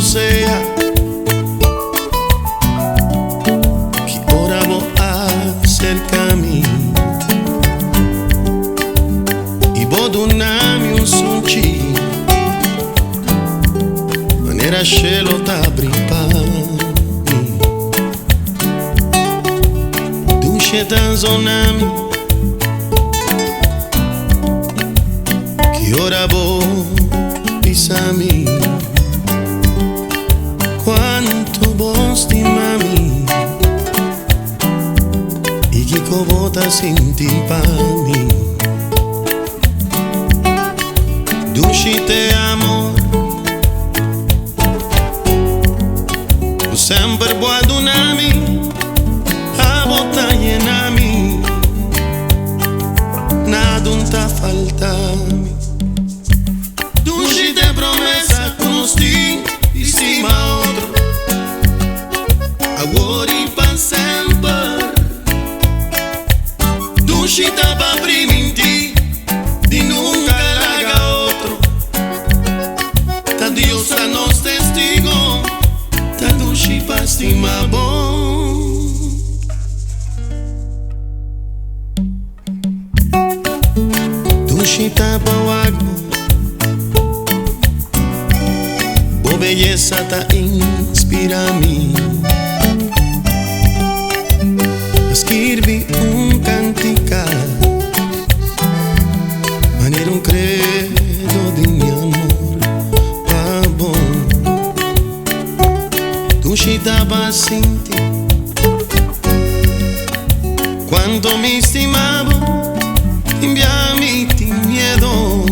sea que ora vou acercar-me e vou dar-me sunci maneira cielo t'apri dunque tanzonami che ora vou pisami quanto vos stimami e che covota senti pani dunque te amo tu sempre vuoi donarmi a volta llenami nada non t'ha faltami dunque te promessa conosti e si ma outro agora para sempre dunque te pa prima in ti di nunca larga outro ta Dios a nos testigo ta dunque pa stima bom dunque ta pa wagbo bo belleza ta inspira-me scrivi cantica maneira credo di mio amor pa bom tu ci dava senti quando mi stimavo inviami ti miedo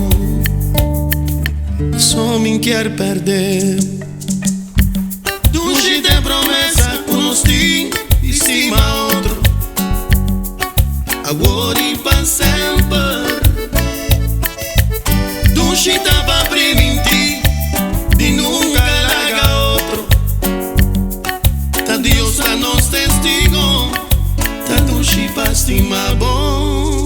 so minchiar perder dunque te promessa conosti e si ma outro agora para sempre dunque tava prima in ti di nunca larga outro ta Dios a nos testigo ta dunque pa stima bom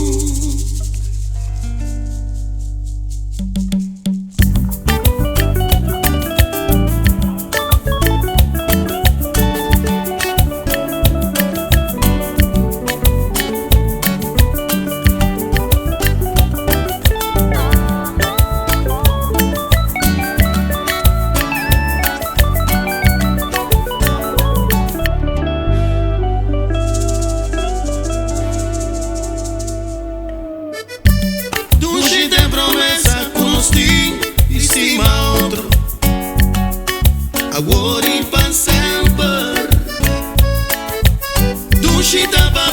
e si ma outro agora para sempre dunque tava